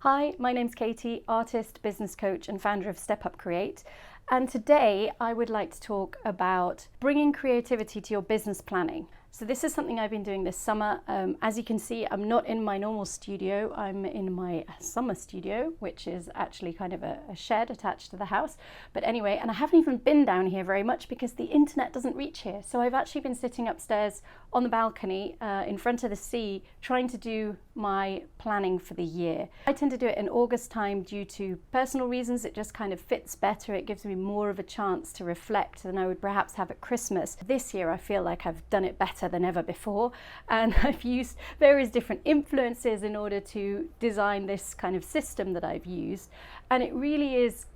Hi, my name's Katie, artist, business coach and founder of Step Up Create. And today I would like to talk about bringing creativity to your business planning. So this is something I've been doing this summer. As you can see, I'm not in my normal studio. I'm in my summer studio, which is actually kind of a shed attached to the house. But anyway, and I haven't even been down here very much because the internet doesn't reach here. So I've actually been sitting upstairs on the balcony in front of the sea, trying to do my planning for the year. I tend to do it in August time due to personal reasons. It just kind of fits better. It gives me more of a chance to reflect than I would perhaps have at Christmas. This year I feel like I've done it better than ever before, and I've used various different influences in order to design this kind of system that I've used, and it really is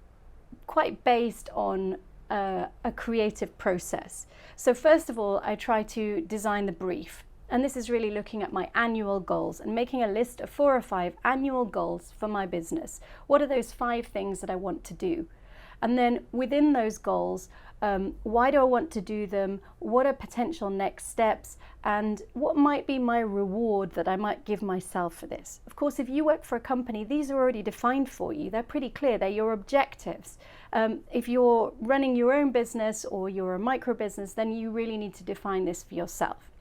quite based on a creative process. So first of all, I try to design the brief. And this is really looking at my annual goals and making a list of 4 or 5 annual goals for my business. What are those 5 things that I want to do? And then within those goals, why do I want to do them? What are potential next steps? And what might be my reward that I might give myself for this? Of course, if you work for a company, these are already defined for you. They're pretty clear. They're your objectives. If you're running your own business or you're a micro business, then you really need to define this for yourself.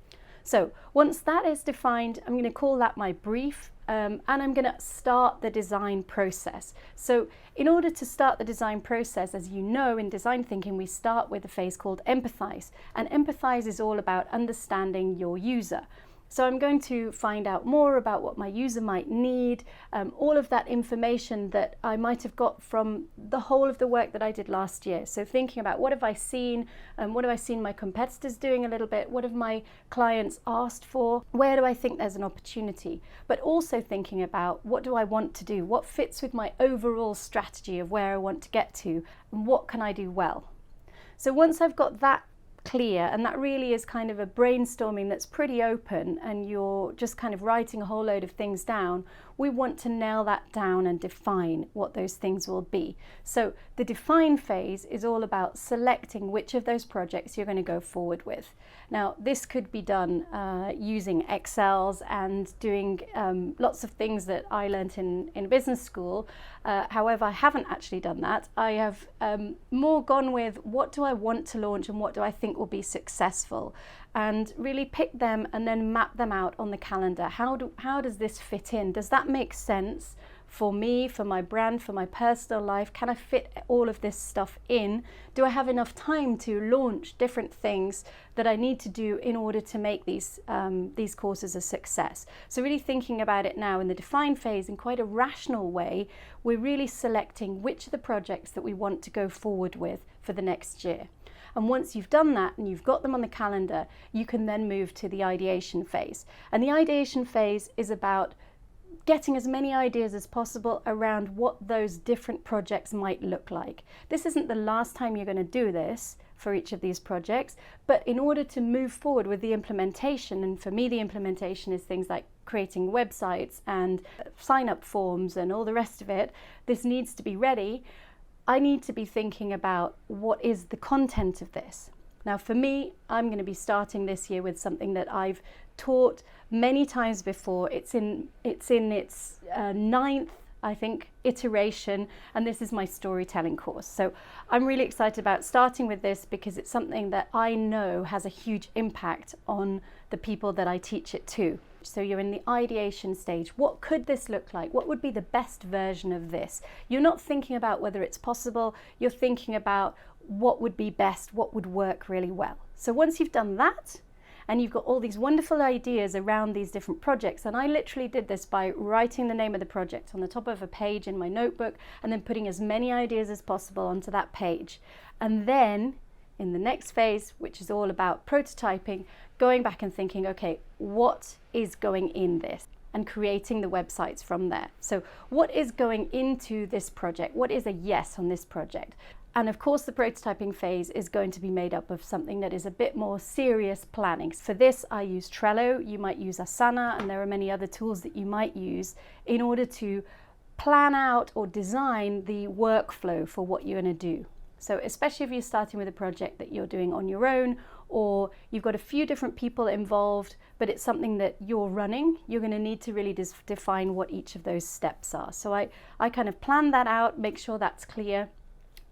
So once that is defined, I'm going to call that my brief, and I'm going to start the design process. So in order to start the design process, as you know, in design thinking, we start with a phase called Empathize. And Empathize is all about understanding your user. So I'm going to find out more about what my user might need, all of that information that I might have got from the whole of the work that I did last year. So thinking about what have I seen, what have I seen my competitors doing a little bit, what have my clients asked for, where do I think there's an opportunity, but also thinking about what do I want to do, what fits with my overall strategy of where I want to get to, and what can I do well. So once I've got that clear, and that really is kind of a brainstorming that's pretty open and you're just kind of writing a whole load of things down, we want to nail that down and define what those things will be. So the define phase is all about selecting which of those projects you're going to go forward with. Now this could be done using Excels and doing lots of things that I learnt in business school. However, I haven't actually done that. I have more gone with what do I want to launch and what do I think will be successful, and really pick them and then map them out on the calendar. How does this fit in? Does that make sense for me, for my brand, for my personal life? Can I fit all of this stuff in? Do I have enough time to launch different things that I need to do in order to make these courses a success? So really thinking about it now in the define phase in quite a rational way, we're really selecting which of the projects that we want to go forward with for the next year. And once you've done that and you've got them on the calendar, you can then move to the ideation phase. And the ideation phase is about getting as many ideas as possible around what those different projects might look like. This isn't the last time you're going to do this for each of these projects, but in order to move forward with the implementation, and for me the implementation is things like creating websites and sign-up forms and all the rest of it, this needs to be ready. I need to be thinking about what is the content of this. Now for me, I'm going to be starting this year with something that I've taught many times before. It's in its 9th, I think, iteration, and this is my storytelling course. So I'm really excited about starting with this because it's something that I know has a huge impact on the people that I teach it to. So you're in the ideation stage. What could this look like? What would be the best version of this? You're not thinking about whether it's possible, you're thinking about what would be best, what would work really well. So once you've done that, and you've got all these wonderful ideas around these different projects, and I literally did this by writing the name of the project on the top of a page in my notebook and then putting as many ideas as possible onto that page. And then in the next phase, which is all about prototyping, going back and thinking, okay, what is going in this? And creating the websites from there. So what is going into this project? What is a yes on this project? And of course, the prototyping phase is going to be made up of something that is a bit more serious planning. For this, I use Trello. You might use Asana, and there are many other tools that you might use in order to plan out or design the workflow for what you're going to do. So especially if you're starting with a project that you're doing on your own, or you've got a few different people involved, but it's something that you're running, you're going to need to really define what each of those steps are. So I kind of plan that out, make sure that's clear.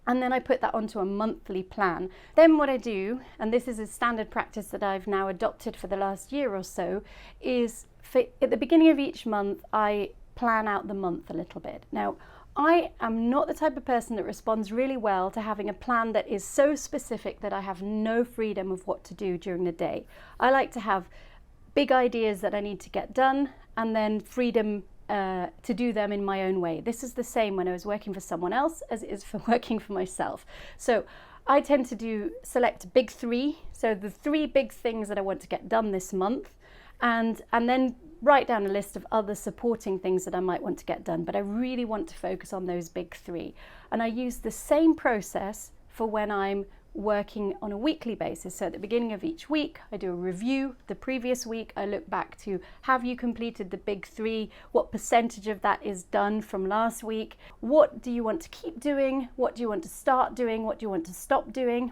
And then I put that onto a monthly plan. Then what I do, and this is a standard practice that I've now adopted for the last year or so, is at the beginning of each month, I plan out the month a little bit. Now, I am not the type of person that responds really well to having a plan that is so specific that I have no freedom of what to do during the day. I like to have big ideas that I need to get done and then freedom to do them in my own way. This is the same when I was working for someone else as it is for working for myself. So I tend to select big three, so the 3 big things that I want to get done this month, and then write down a list of other supporting things that I might want to get done, but I really want to focus on those big 3. And I use the same process for when I'm working on a weekly basis. So at the beginning of each week, I do a review. The previous week, I look back to, have you completed the big 3? What percentage of that is done from last week? What do you want to keep doing? What do you want to start doing? What do you want to stop doing?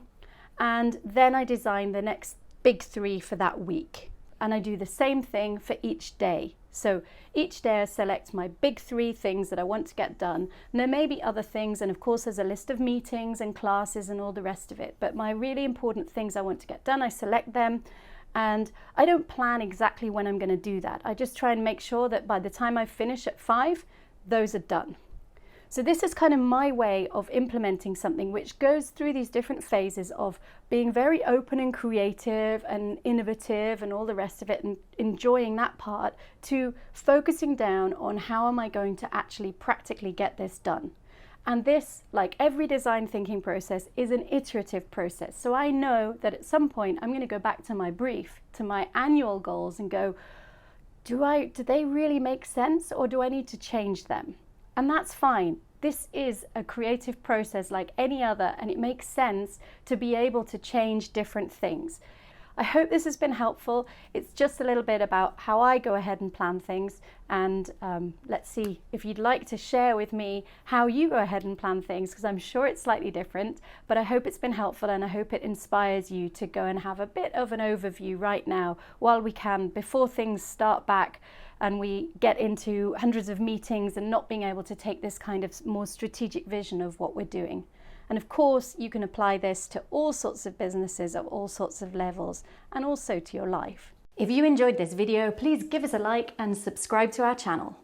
And then I design the next big 3 for that week. And I do the same thing for each day. So each day I select my big 3 things that I want to get done. And there may be other things, and of course there's a list of meetings and classes and all the rest of it. But my really important things I want to get done, I select them. And I don't plan exactly when I'm going to do that. I just try and make sure that by the time I finish at 5, those are done. So this is kind of my way of implementing something which goes through these different phases of being very open and creative and innovative and all the rest of it, and enjoying that part, to focusing down on how am I going to actually practically get this done. And this, like every design thinking process, is an iterative process. So I know that at some point I'm going to go back to my brief, to my annual goals, and go, do they really make sense, or do I need to change them? And that's fine. This is a creative process like any other, and it makes sense to be able to change different things. I hope this has been helpful. It's just a little bit about how I go ahead and plan things, and let's see if you'd like to share with me how you go ahead and plan things, because I'm sure it's slightly different, but I hope it's been helpful, and I hope it inspires you to go and have a bit of an overview right now while we can, before things start back and we get into hundreds of meetings and not being able to take this kind of more strategic vision of what we're doing. And of course, you can apply this to all sorts of businesses of all sorts of levels, and also to your life. If you enjoyed this video, please give us a like and subscribe to our channel.